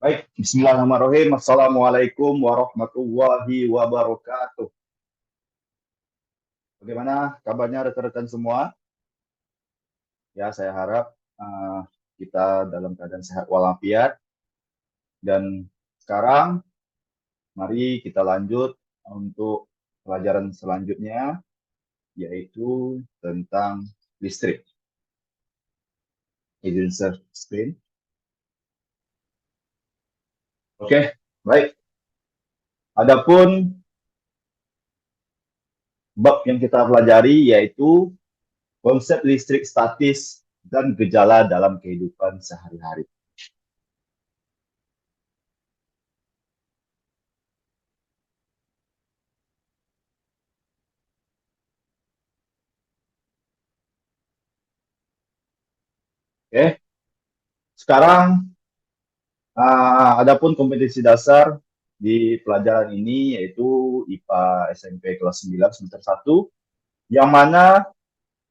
Baik, Bismillahirrahmanirrahim. Assalamualaikum warahmatullahi wabarakatuh. Bagaimana kabarnya rekan-rekan semua? Ya, saya harap kita dalam keadaan sehat walafiat. Dan sekarang, mari kita lanjut untuk pelajaran selanjutnya, yaitu tentang listrik. Izin share screen. Oke, baik. Adapun bab yang kita pelajari yaitu konsep listrik statis dan gejala dalam kehidupan sehari-hari. Oke, sekarang adapun kompetensi dasar di pelajaran ini yaitu IPA SMP kelas 9 semester 1 yang mana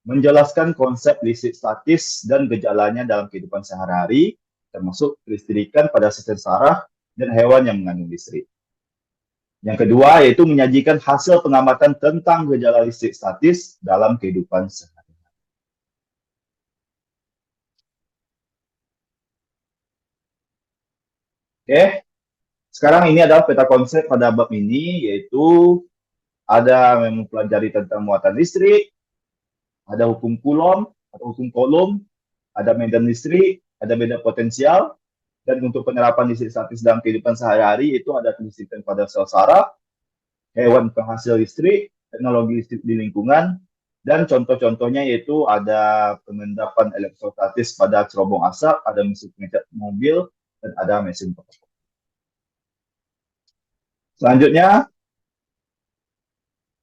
menjelaskan konsep listrik statis dan gejalanya dalam kehidupan sehari-hari termasuk kelistrikan pada sistem saraf dan hewan yang mengandung listrik. Yang kedua yaitu menyajikan hasil pengamatan tentang gejala listrik statis dalam kehidupan sehari-hari. Oke, sekarang ini adalah peta konsep pada bab ini yaitu ada mempelajari tentang muatan listrik, ada hukum Coulomb atau hukum Coulomb, ada medan listrik, ada medan potensial, dan untuk penerapan listrik statis dalam kehidupan sehari-hari itu ada kelistrikan pada sel saraf, hewan penghasil listrik, teknologi listrik di lingkungan, dan contoh-contohnya yaitu ada pengendapan elektrostatis pada cerobong asap, ada mesin pengecat mobil, dan ada mesin fotokopi. Selanjutnya,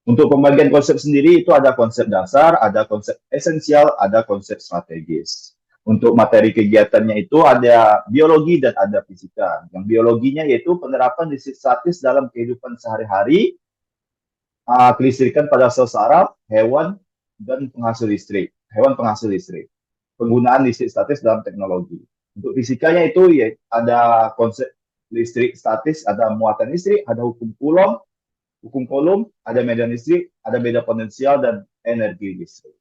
untuk pembagian konsep sendiri itu ada konsep dasar, ada konsep esensial, ada konsep strategis. Untuk materi kegiatannya itu ada biologi dan ada fisika. Yang biologinya yaitu penerapan listrik statis dalam kehidupan sehari-hari, kelistrikan pada sel saraf, hewan, dan penghasil listrik. Hewan penghasil listrik. Penggunaan listrik statis dalam teknologi. Untuk fisikanya itu ya ada konsep listrik statis, ada muatan listrik, ada hukum Coulomb, ada medan listrik, ada medan potensial, dan energi listrik.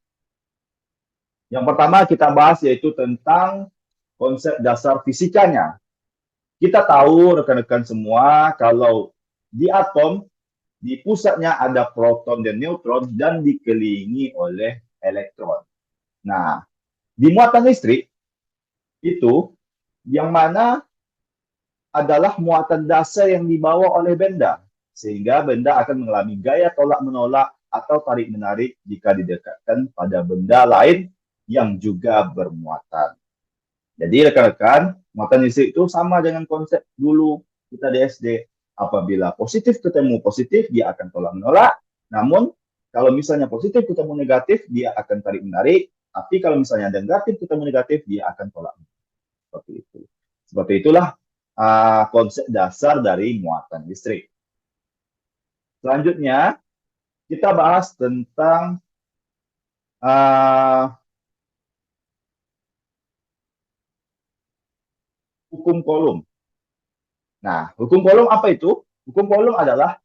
Yang pertama kita bahas yaitu tentang konsep dasar fisikanya. Kita tahu rekan-rekan semua kalau di atom, di pusatnya ada proton dan neutron dan dikelilingi oleh elektron. Nah, di muatan listrik itu yang mana adalah muatan dasar yang dibawa oleh benda, sehingga benda akan mengalami gaya tolak-menolak atau tarik-menarik jika didekatkan pada benda lain yang juga bermuatan. Jadi rekan-rekan, muatan listrik itu sama dengan konsep dulu kita di SD. Apabila positif ketemu positif, dia akan tolak-menolak. Namun, kalau misalnya positif ketemu negatif, dia akan tarik-menarik. Tapi kalau misalnya negatif ketemu negatif, dia akan tolak-menolak. Seperti itu. Seperti itulah konsep dasar dari muatan listrik. Selanjutnya, kita bahas tentang hukum Coulomb. Nah, hukum Coulomb apa itu? Hukum Coulomb adalah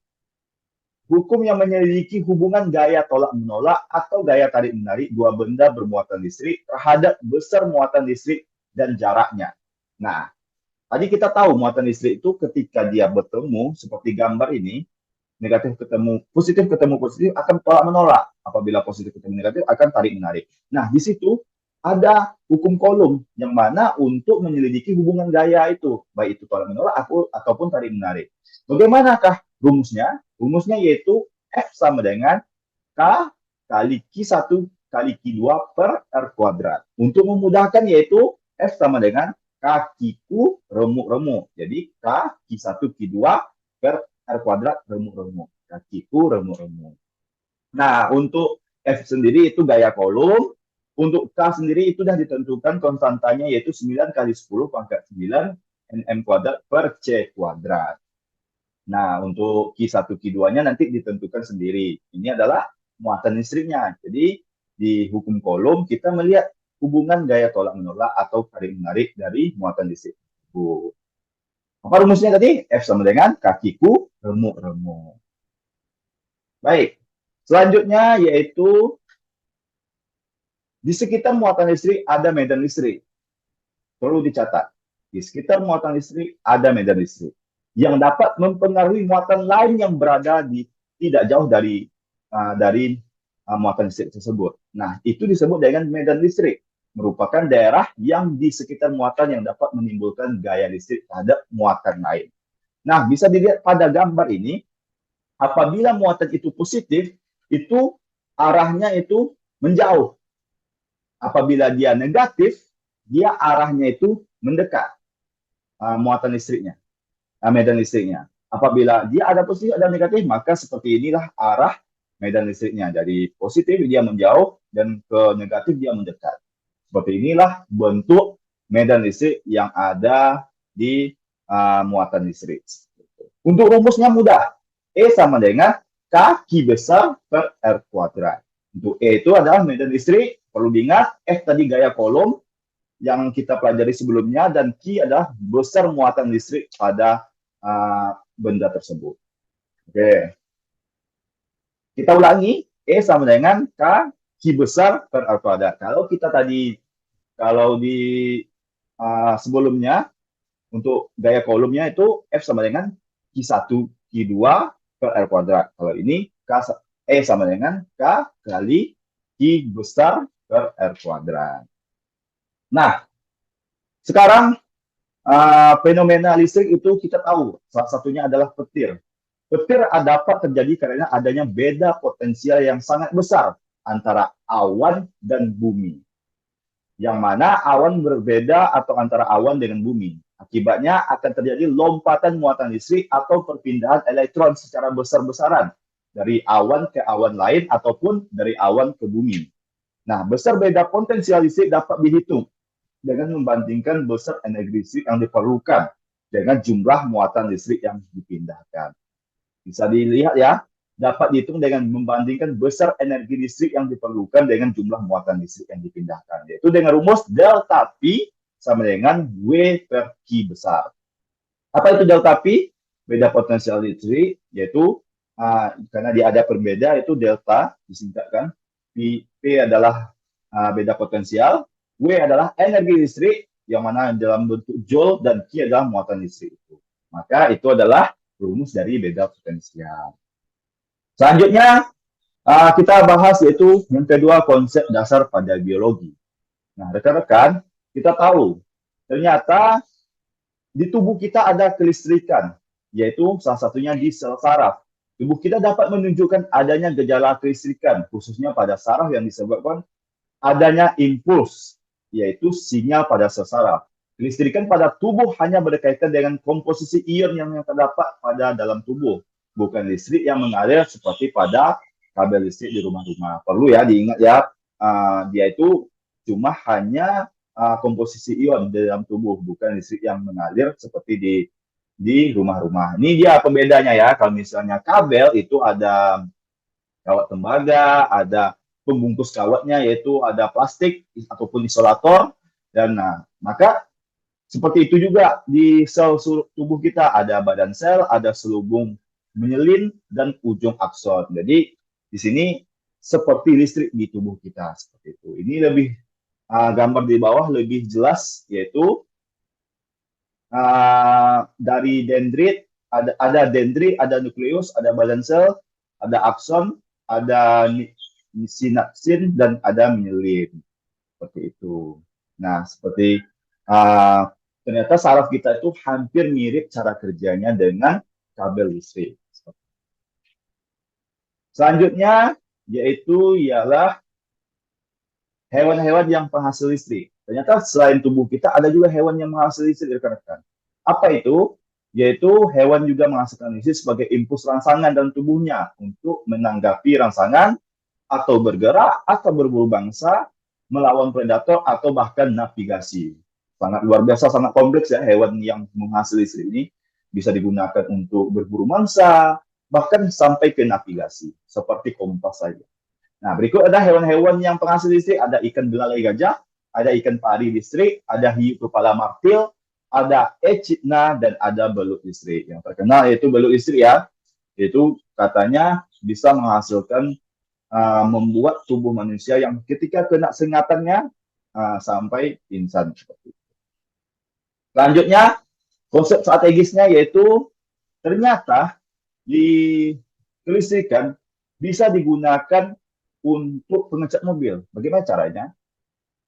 hukum yang menyelidiki hubungan gaya tolak-menolak atau gaya tarik-menarik dua benda bermuatan listrik terhadap besar muatan listrik dan jaraknya. Nah, tadi kita tahu muatan listrik itu ketika dia bertemu, seperti gambar ini, positif ketemu positif akan tolak-menolak. Apabila positif ketemu negatif akan tarik-menarik. Nah, di situ ada hukum Coulomb yang mana untuk menyelidiki hubungan gaya itu, baik itu tolak-menolak ataupun tarik-menarik. Bagaimanakah rumusnya? Rumusnya yaitu F sama dengan K kali Q1 kali Q2 per R kuadrat. Untuk memudahkan yaitu F sama dengan K Q remuk-remuk. Jadi K Q1 Q2 per R kuadrat remuk-remuk. K Q remuk-remuk. Nah, untuk F sendiri itu gaya Coulomb. Untuk K sendiri itu sudah ditentukan konstantanya yaitu 9 kali 10 pangkat 9 Nm kuadrat per C kuadrat. Nah, untuk Q1, Q2-nya nanti ditentukan sendiri. Ini adalah muatan listriknya. Jadi, di hukum Coulomb kita melihat hubungan gaya tolak-menolak atau tarik-menarik dari muatan listrik. Apa rumusnya tadi? F sama dengan kakiku remuk-remuk. Baik. Selanjutnya yaitu di sekitar muatan listrik ada medan listrik. Perlu dicatat. Di sekitar muatan listrik ada medan listrik yang dapat mempengaruhi muatan lain yang berada di tidak jauh dari muatan listrik tersebut. Nah, itu disebut dengan medan listrik, merupakan daerah yang di sekitar muatan yang dapat menimbulkan gaya listrik terhadap muatan lain. Nah, bisa dilihat pada gambar ini, apabila muatan itu positif, itu arahnya itu menjauh. Apabila dia negatif, dia arahnya itu mendekat, muatan listriknya, medan listriknya. Apabila dia ada positif ada negatif, maka seperti inilah arah medan listriknya. Dari positif dia menjauh dan ke negatif dia mendekat. Seperti inilah bentuk medan listrik yang ada di muatan listrik. Untuk rumusnya mudah. E sama dengan kaki besar per R kuadrat. Untuk E itu adalah medan listrik. Perlu diingat, F tadi gaya kolom yang kita pelajari sebelumnya, dan Q adalah besar muatan listrik pada benda tersebut. Oke. Kita ulangi, E sama dengan K Q besar per R kuadrat. Kalau di sebelumnya, untuk gaya kolomnya itu F sama dengan Q1, Q2 per R kuadrat. Kalau ini E sama dengan K kali Q besar per R kuadrat. Nah, sekarang fenomena listrik itu kita tahu, salah satunya adalah petir. Petir dapat terjadi karena adanya beda potensial yang sangat besar antara awan dan bumi. Yang mana awan berbeda atau antara awan dengan bumi. Akibatnya akan terjadi lompatan muatan listrik atau perpindahan elektron secara besar-besaran dari awan ke awan lain ataupun dari awan ke bumi. Nah, besar beda potensial listrik dapat dihitung dengan membandingkan besar energi listrik yang diperlukan dengan jumlah muatan listrik yang dipindahkan. Bisa dilihat ya, dapat dihitung dengan membandingkan besar energi listrik yang diperlukan dengan jumlah muatan listrik yang dipindahkan. Yaitu dengan rumus delta P sama dengan W per Q besar. Apa itu delta P? Beda potensial listrik, yaitu karena dia ada perbeda, itu delta disingkatkan. P adalah beda potensial, W adalah energi listrik, yang mana dalam bentuk joule, dan Q adalah muatan listrik itu. Maka itu adalah rumus dari beda potensial. Selanjutnya, kita bahas yaitu yang kedua, konsep dasar pada biologi. Nah, rekan-rekan, kita tahu ternyata di tubuh kita ada kelistrikan, yaitu salah satunya di sel saraf. Tubuh kita dapat menunjukkan adanya gejala kelistrikan, khususnya pada saraf yang disebabkan adanya impuls, yaitu sinyal pada sel saraf. Kelistrikan pada tubuh hanya berkaitan dengan komposisi ion yang terdapat pada dalam tubuh, bukan listrik yang mengalir seperti pada kabel listrik di rumah-rumah. Perlu ya diingat ya, dia itu cuma hanya komposisi ion di dalam tubuh, bukan listrik yang mengalir seperti di rumah-rumah. Ini dia pembedanya ya. Kalau misalnya kabel itu ada kawat tembaga, ada pembungkus kawatnya, yaitu ada plastik ataupun isolator, dan maka seperti itu juga di sel tubuh kita, ada badan sel, ada selubung menyelin, dan ujung akson. Jadi di sini seperti listrik di tubuh kita seperti itu. Ini lebih gambar di bawah lebih jelas, yaitu dari dendrit, ada dendrit, ada nukleus, ada badan sel, ada akson, ada sinapsin, dan ada myelin. Seperti itu. Nah, seperti ternyata saraf kita itu hampir mirip cara kerjanya dengan kabel listrik. Selanjutnya yaitu ialah hewan-hewan yang penghasil listrik. Ternyata selain tubuh kita ada juga hewan yang menghasil listrik, rekan-rekan. Apa itu? Yaitu hewan juga menghasilkan listrik sebagai impuls rangsangan dalam tubuhnya untuk menanggapi rangsangan atau bergerak atau berburu bangsa, melawan predator atau bahkan navigasi. Sangat luar biasa, sangat kompleks ya hewan yang menghasil listrik ini. Bisa digunakan untuk berburu mangsa, bahkan sampai ke navigasi, seperti kompas saja. Nah, berikut ada hewan-hewan yang penghasil listrik. Ada ikan belalai gajah, ada ikan pari listrik, ada hiu kepala martil, ada echidna dan ada belut listrik. Yang terkenal yaitu belut listrik ya, yaitu katanya bisa menghasilkan membuat tubuh manusia yang ketika kena sengatannya sampai pingsan seperti itu. Selanjutnya, konsep strategisnya yaitu ternyata di kelistrikan bisa digunakan untuk pengecat mobil. Bagaimana caranya?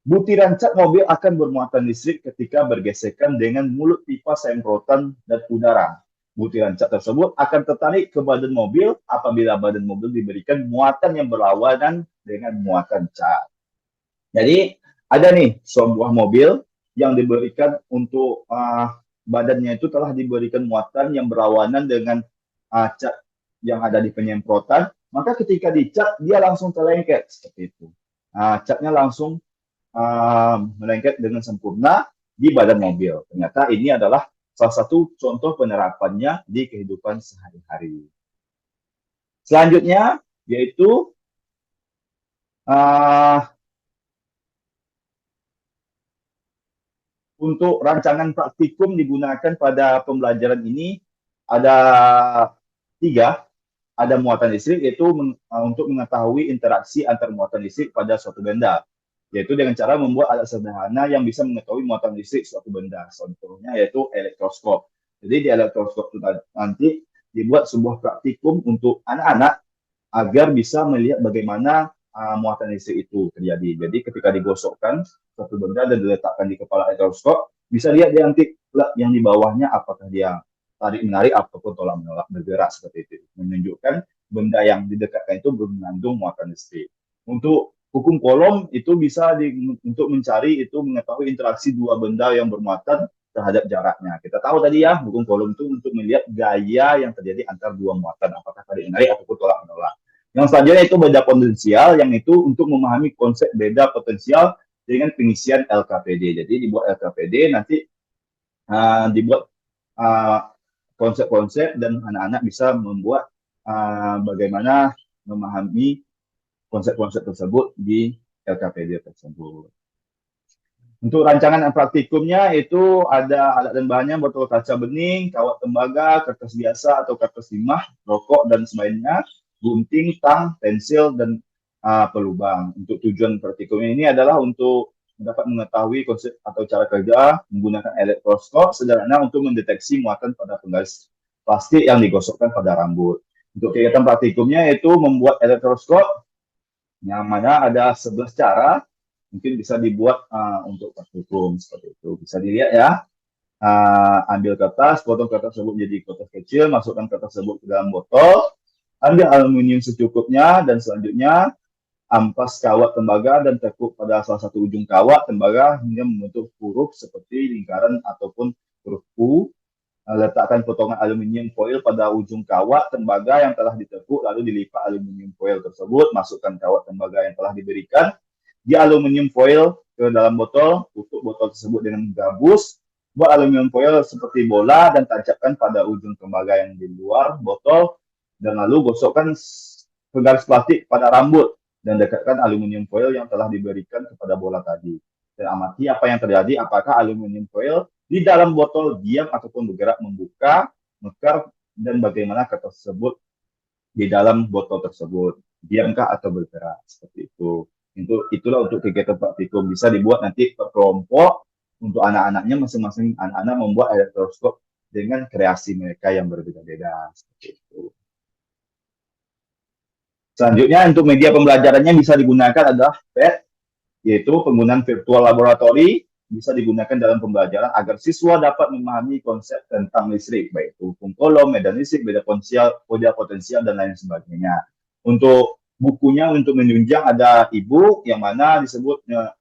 Butiran cat mobil akan bermuatan listrik ketika bergesekan dengan mulut pipa semprotan dan udara. Butiran cat tersebut akan tertarik ke badan mobil apabila badan mobil diberikan muatan yang berlawanan dengan muatan cat. Jadi ada nih sebuah mobil yang diberikan untuk badannya itu telah diberikan muatan yang berlawanan dengan cat yang ada di penyemprotan, maka ketika dicat dia langsung terlengket seperti itu. Catnya langsung melengket dengan sempurna di badan mobil. Ternyata ini adalah salah satu contoh penerapannya di kehidupan sehari-hari. Selanjutnya yaitu untuk rancangan praktikum digunakan pada pembelajaran ini ada 3. Ada muatan listrik, yaitu untuk mengetahui interaksi antar muatan listrik pada suatu benda, yaitu dengan cara membuat alat sederhana yang bisa mengetahui muatan listrik suatu benda. Contohnya yaitu elektroskop. Jadi di elektroskop itu nanti dibuat sebuah praktikum untuk anak-anak agar bisa melihat bagaimana muatan listrik itu terjadi. Jadi ketika digosokkan suatu benda dan diletakkan di kepala elektroskop, bisa lihat dia nanti yang di bawahnya apakah dia tarik menarik ataupun tolak menolak bergerak seperti itu, menunjukkan benda yang didekatkan itu mengandung muatan listrik. Untuk hukum Coulomb itu bisa untuk mencari itu mengetahui interaksi dua benda yang bermuatan terhadap jaraknya. Kita tahu tadi ya, hukum Coulomb itu untuk melihat gaya yang terjadi antar dua muatan, apakah tarik menarik ataupun tolak menolak. Yang selanjutnya itu beda potensial, yang itu untuk memahami konsep beda potensial dengan pengisian LKPD. Jadi dibuat LKPD, nanti dibuat konsep-konsep dan anak-anak bisa membuat bagaimana memahami konsep-konsep tersebut di LKPD tersebut. Untuk rancangan dan praktikumnya itu ada alat dan bahannya, botol kaca bening, kawat tembaga, kertas biasa atau kertas timah, rokok dan sebagainya, gunting, tang, pensil, dan pelubang. Untuk tujuan praktikum ini adalah untuk dapat mengetahui konsep atau cara kerja menggunakan elektroskop sederhana untuk mendeteksi muatan pada penggaris plastik yang digosokkan pada rambut. Untuk kegiatan praktikumnya yaitu membuat elektroskop, yang mana ada 11 cara, mungkin bisa dibuat untuk praktikum seperti itu. Bisa dilihat ya, ambil kertas, potong kertas tersebut menjadi kotak kecil, masukkan kertas tersebut ke dalam botol, ambil aluminium secukupnya, dan selanjutnya ampas kawat tembaga dan tekuk pada salah satu ujung kawat tembaga hingga membentuk huruf seperti lingkaran ataupun huruf U. Letakkan potongan aluminium foil pada ujung kawat tembaga yang telah ditekuk, lalu dilipat aluminium foil tersebut, masukkan kawat tembaga yang telah diberikan di aluminium foil ke dalam botol, tutup botol tersebut dengan gabus, buat aluminium foil seperti bola dan tancapkan pada ujung tembaga yang di luar botol, dan lalu gosokkan penggaris plastik pada rambut dan dekatkan aluminium foil yang telah diberikan kepada bola tadi. Dan amati apa yang terjadi, apakah aluminium foil di dalam botol diam ataupun bergerak membuka, mekar, dan bagaimana kertas tersebut di dalam botol tersebut. Diamkah atau bergerak, seperti itu. Itulah untuk kegiatan praktikum. Bisa dibuat nanti per kelompok, untuk anak-anaknya masing-masing anak-anak membuat elektroskop dengan kreasi mereka yang berbeda-beda. Seperti itu. Selanjutnya untuk media pembelajarannya bisa digunakan adalah PET, yaitu penggunaan virtual laboratory, bisa digunakan dalam pembelajaran agar siswa dapat memahami konsep tentang listrik, baik itu hukum Coulomb, medan listrik, beda potensial, dan lain sebagainya. Untuk bukunya, untuk menunjang ada e-book yang mana disebutnya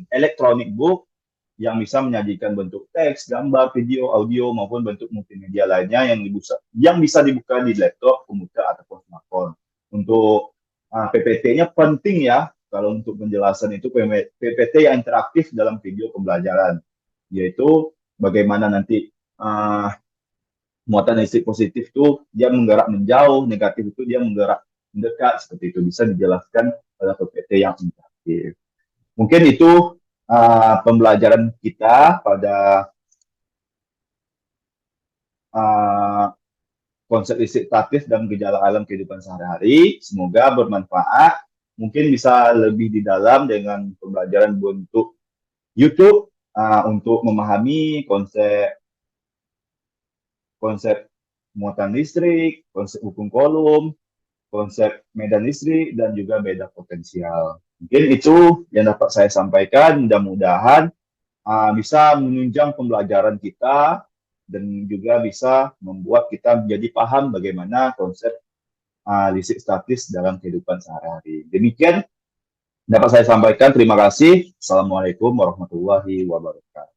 electronic book, yang bisa menyajikan bentuk teks, gambar, video, audio, maupun bentuk multimedia lainnya yang bisa dibuka di laptop, komputer, ataupun smartphone. Untuk PPT-nya penting ya, kalau untuk penjelasan itu PPT yang interaktif dalam video pembelajaran, yaitu bagaimana nanti muatan listrik positif itu dia menggerak menjauh, negatif itu dia menggerak mendekat, seperti itu bisa dijelaskan pada PPT yang interaktif. Mungkin itu pembelajaran kita pada uh, konsep listrik statis dan gejala alam kehidupan sehari-hari. Semoga bermanfaat. Mungkin bisa lebih di dalam dengan pembelajaran bentuk YouTube untuk memahami konsep konsep muatan listrik, konsep hukum kolom, konsep medan listrik, dan juga medan potensial. Mungkin itu yang dapat saya sampaikan. Mudah-mudahan bisa menunjang pembelajaran kita dan juga bisa membuat kita menjadi paham bagaimana konsep listrik statis dalam kehidupan sehari-hari. Demikian dapat saya sampaikan. Terima kasih. Assalamualaikum warahmatullahi wabarakatuh.